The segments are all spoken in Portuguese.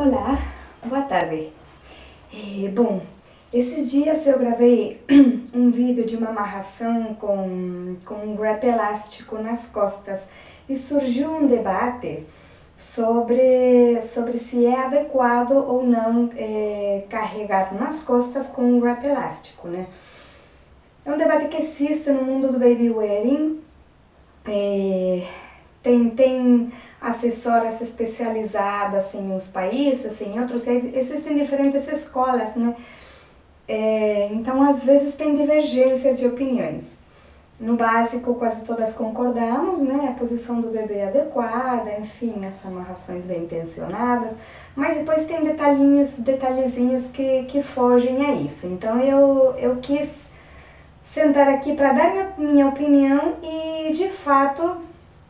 Olá, boa tarde. Bom, esses dias eu gravei um vídeo de uma amarração com um wrap elástico nas costas e surgiu um debate sobre se é adequado ou não carregar nas costas com um wrap elástico, né? É um debate que existe no mundo do baby wearing. Tem assessoras especializadas em uns países, em outros, existem diferentes escolas, né? Então, às vezes, tem divergências de opiniões. No básico, quase todas concordamos, né? A posição do bebê é adequada, enfim, as amarrações bem intencionadas, mas depois tem detalhezinhos que fogem a isso. Então, eu quis sentar aqui para dar minha opinião e, de fato,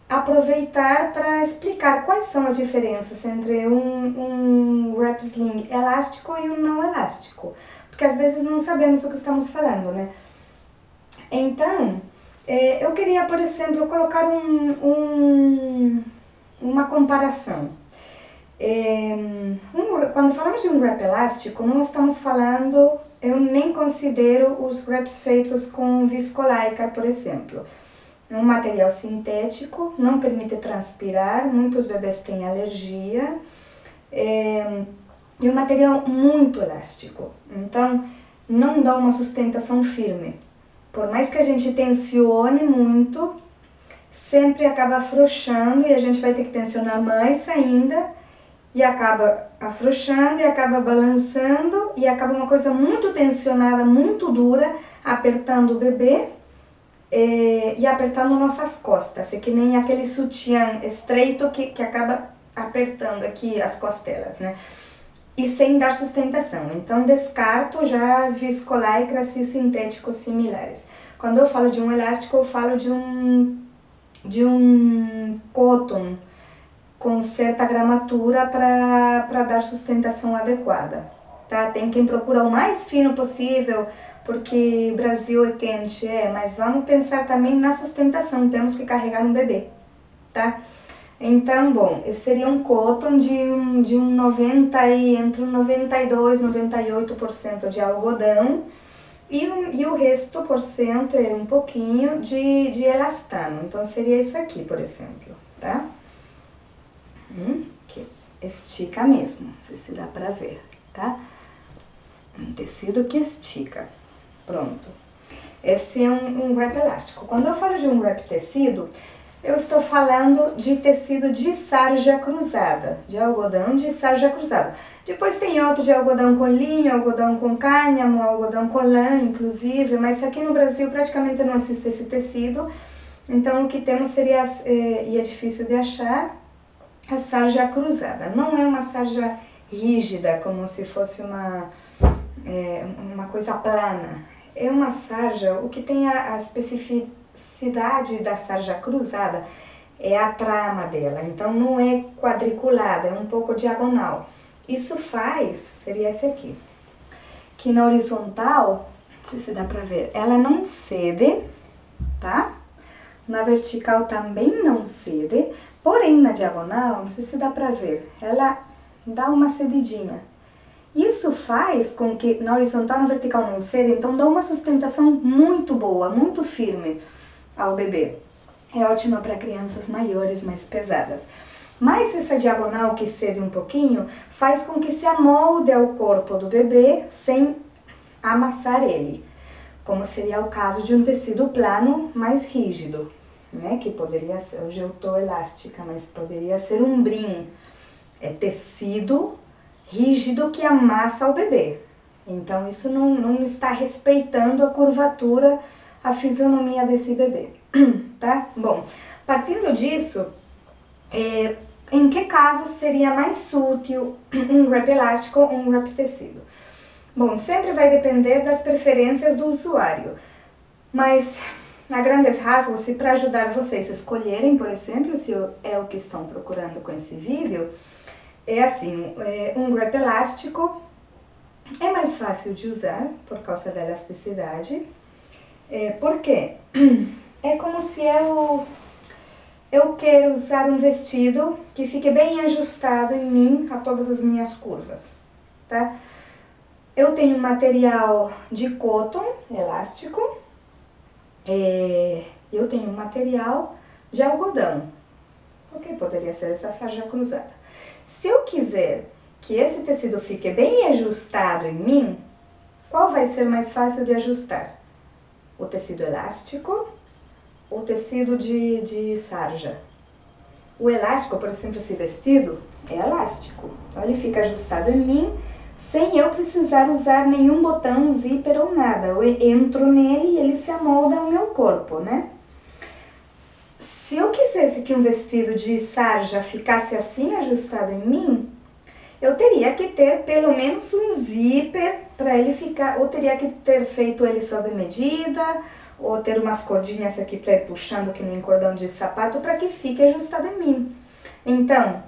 aproveitar para explicar quais são as diferenças entre um wrap sling elástico e um não elástico, porque às vezes não sabemos do que estamos falando, né? Então, eu queria, por exemplo, colocar uma comparação. Quando falamos de um wrap elástico, não estamos falando, eu nem considero os wraps feitos com viscolaicra, por exemplo. Um material sintético, não permite transpirar, muitos bebês têm alergia, e um material muito elástico, então não dá uma sustentação firme. Por mais que a gente tensione muito, sempre acaba afrouxando e a gente vai ter que tensionar mais ainda e acaba afrouxando e acaba balançando e acaba uma coisa muito tensionada, muito dura, apertando o bebê. E apertando nossas costas, é que nem aquele sutiã estreito que acaba apertando aqui as costelas, né? E sem dar sustentação. Então, descarto já as viscolaicras e sintéticos similares. Quando eu falo de um elástico, eu falo de um cotton com certa gramatura para dar sustentação adequada, tá? Tem quem procura o mais fino possível, porque Brasil é quente, mas vamos pensar também na sustentação, temos que carregar um bebê, tá? Então, bom, esse seria um cotton de um 90 e entre um 92 e 98% de algodão e o resto por cento é um pouquinho de elastano. Então, seria isso aqui, por exemplo, tá? Que estica mesmo, não sei se dá pra ver, tá? Um tecido que estica. Pronto. Esse é um wrap elástico. Quando eu falo de um wrap tecido, eu estou falando de tecido de sarja cruzada, de algodão de sarja cruzada. Depois tem outro de algodão com linho, algodão com cânhamo, algodão com lã, inclusive, mas aqui no Brasil praticamente não existe esse tecido. Então o que temos seria, e é difícil de achar, a sarja cruzada. Não é uma sarja rígida, como se fosse uma coisa plana. É uma sarja, o que tem a especificidade da sarja cruzada é a trama dela, então não é quadriculada, é um pouco diagonal. Isso faz, seria esse aqui, que na horizontal, não sei se dá pra ver, ela não cede, tá? Na vertical também não cede, porém na diagonal, não sei se dá pra ver, ela dá uma cedidinha. Isso faz com que na horizontal e na vertical não ceda, então dá uma sustentação muito boa, muito firme ao bebê. É ótima para crianças maiores, mais pesadas. Mas essa diagonal que cede um pouquinho faz com que se amolde ao corpo do bebê sem amassar ele. Como seria o caso de um tecido plano mais rígido, né? Que poderia ser, hoje eu tô elástica, mas poderia ser um brim. É tecido rígido que amassa o bebê. Então, isso não está respeitando a curvatura, a fisionomia desse bebê, tá? Bom, partindo disso, em que caso seria mais útil um wrap elástico ou um wrap tecido? Bom, sempre vai depender das preferências do usuário, mas a grandes rasgos, e para ajudar vocês a escolherem, por exemplo, se é o que estão procurando com esse vídeo, é assim, um wrap elástico é mais fácil de usar por causa da elasticidade, porque é como se eu quero usar um vestido que fique bem ajustado em mim, a todas as minhas curvas, tá? Eu tenho material de cotton, elástico, eu tenho material de algodão, porque poderia ser essa sarja cruzada. Se eu quiser que esse tecido fique bem ajustado em mim, qual vai ser mais fácil de ajustar? O tecido elástico ou o tecido de sarja? O elástico, por exemplo, esse vestido é elástico, então ele fica ajustado em mim, sem eu precisar usar nenhum botão, zíper ou nada. Eu entro nele e ele se amolda ao meu corpo, né? Se eu quisesse que um vestido de sarja ficasse assim ajustado em mim, eu teria que ter pelo menos um zíper para ele ficar, ou teria que ter feito ele sob medida, ou ter umas cordinhas aqui para ir puxando que nem cordão de sapato para que fique ajustado em mim. Então,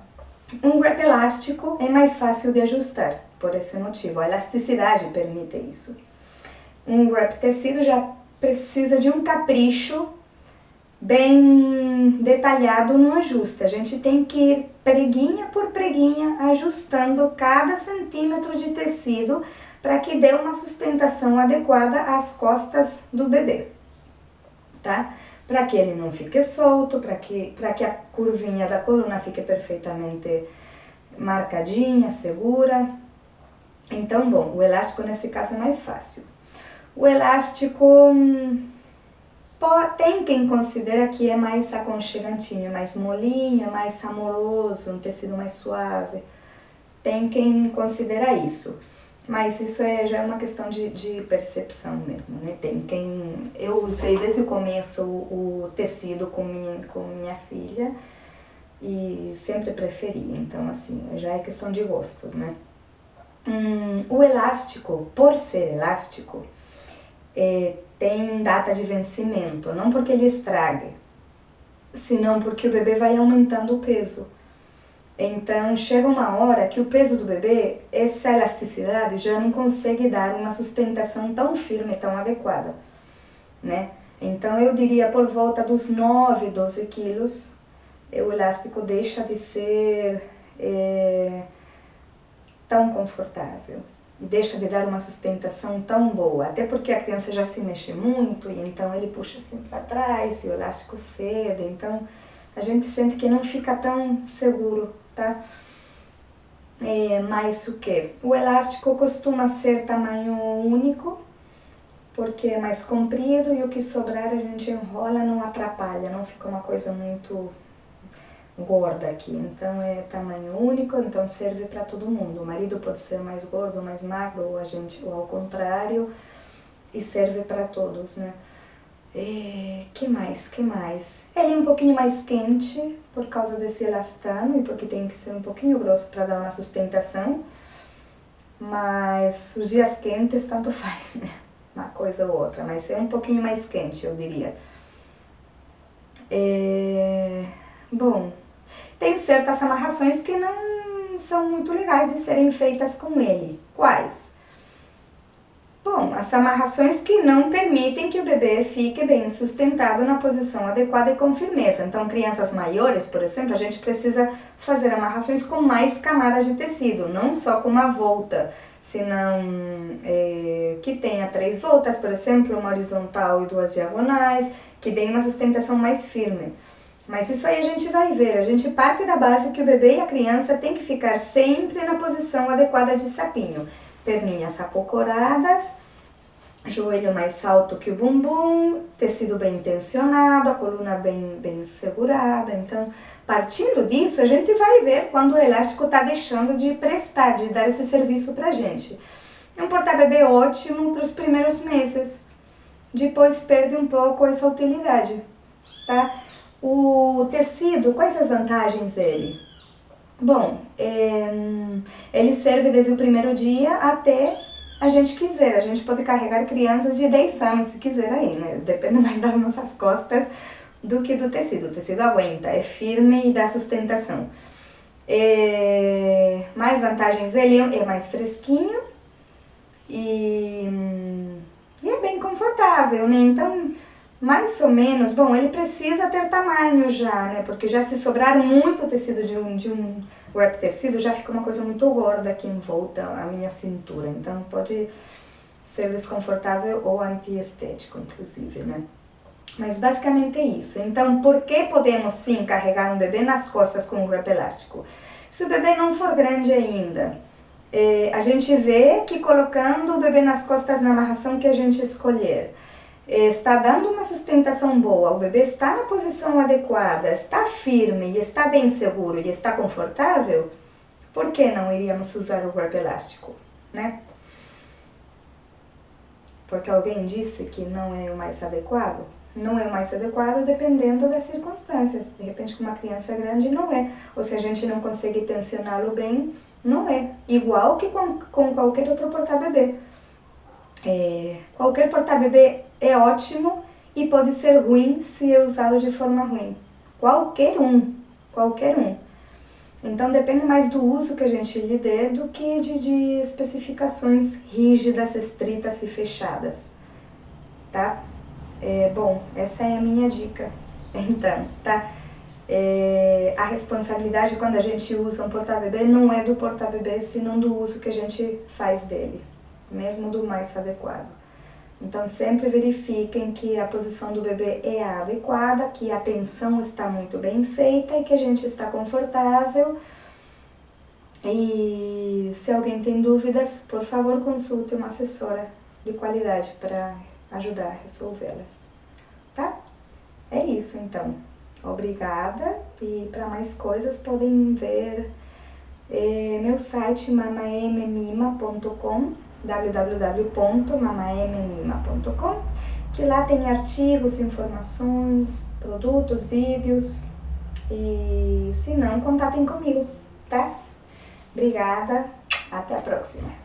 um wrap elástico é mais fácil de ajustar, por esse motivo, a elasticidade permite isso. Um wrap tecido já precisa de um capricho bem detalhado no ajuste. A gente tem que ir preguinha por preguinha ajustando cada centímetro de tecido para que dê uma sustentação adequada às costas do bebê, tá? Para que ele não fique solto, para que a curvinha da coluna fique perfeitamente marcadinha, segura. Então, bom, o elástico nesse caso é mais fácil. O elástico tem quem considera que é mais aconchegantinho, mais molinho, mais amoroso, um tecido mais suave. Tem quem considera isso. Mas isso já é uma questão de percepção mesmo, né? Tem quem... Eu usei desde o começo o tecido com minha filha e sempre preferi. Então, assim, já é questão de gostos, né? O elástico, por ser elástico, tem data de vencimento, não porque ele estrague, senão porque o bebê vai aumentando o peso. Então, chega uma hora que o peso do bebê, essa elasticidade já não consegue dar uma sustentação tão firme, tão adequada, né? Então, eu diria por volta dos 9, 12 quilos, o elástico deixa de ser tão confortável e deixa de dar uma sustentação tão boa, até porque a criança já se mexe muito e então ele puxa assim para trás e o elástico cede, então a gente sente que não fica tão seguro, tá? Mas o que? O elástico costuma ser tamanho único, porque é mais comprido e o que sobrar a gente enrola, não atrapalha, não fica uma coisa muito gorda aqui. Então é tamanho único, então serve para todo mundo. O marido pode ser mais gordo, mais magro, ou ao contrário, e serve para todos, né? Que mais? Ele é um pouquinho mais quente por causa desse elastano e porque tem que ser um pouquinho grosso para dar uma sustentação, mas os dias quentes tanto faz, né? Uma coisa ou outra, mas é um pouquinho mais quente, eu diria. Bom, tem certas amarrações que não são muito legais de serem feitas com ele. Quais? Bom, as amarrações que não permitem que o bebê fique bem sustentado na posição adequada e com firmeza. Então, crianças maiores, por exemplo, a gente precisa fazer amarrações com mais camadas de tecido, não só com uma volta, senão que tenha 3 voltas, por exemplo, uma horizontal e 2 diagonais, que dê uma sustentação mais firme. Mas isso aí a gente vai ver, a gente parte da base que o bebê e a criança tem que ficar sempre na posição adequada de sapinho. Perninhas acocoradas, joelho mais alto que o bumbum, tecido bem tensionado, a coluna bem segurada. Então, partindo disso, a gente vai ver quando o elástico está deixando de prestar, de dar esse serviço pra gente. É um porta-bebê ótimo para os primeiros meses, depois perde um pouco essa utilidade, tá? O tecido, quais as vantagens dele? Bom, ele serve desde o primeiro dia até a gente quiser. A gente pode carregar crianças de 10 anos se quiser aí, né? Depende mais das nossas costas do que do tecido. O tecido aguenta, é firme e dá sustentação. Mais vantagens dele, é mais fresquinho e é bem confortável, né? Então, mais ou menos, bom, ele precisa ter tamanho já, né? Porque já se sobrar muito tecido de um wrap tecido, já fica uma coisa muito gorda aqui em volta à minha cintura. Então pode ser desconfortável ou antiestético, inclusive, né? Mas basicamente é isso. Então, por que podemos sim carregar um bebê nas costas com um wrap elástico? Se o bebê não for grande ainda, a gente vê que colocando o bebê nas costas na amarração que a gente escolher, está dando uma sustentação boa, o bebê está na posição adequada, está firme e está bem seguro e está confortável, por que não iríamos usar o wrap elástico, né? Porque alguém disse que não é o mais adequado? Não é o mais adequado dependendo das circunstâncias. De repente, com uma criança grande, não é. Ou se a gente não consegue tensioná-lo bem, não é. Igual que com qualquer outro porta-bebê. Qualquer porta-bebê é ótimo e pode ser ruim se é usado de forma ruim. Qualquer um. Então depende mais do uso que a gente lhe dê do que de especificações rígidas, estritas e fechadas, tá? Bom, essa é a minha dica, então, tá? A responsabilidade quando a gente usa um porta-bebê não é do porta-bebê, senão do uso que a gente faz dele, mesmo do mais adequado. Então sempre verifiquem que a posição do bebê é a adequada, que a tensão está muito bem feita e que a gente está confortável. E se alguém tem dúvidas, por favor consulte uma assessora de qualidade para ajudar a resolvê-las, tá? É isso então. Obrigada, e para mais coisas podem ver meu site mamammima.com, www.mamammima.com, que lá tem artigos, informações, produtos, vídeos, e se não, contatem comigo, tá? Obrigada, até a próxima!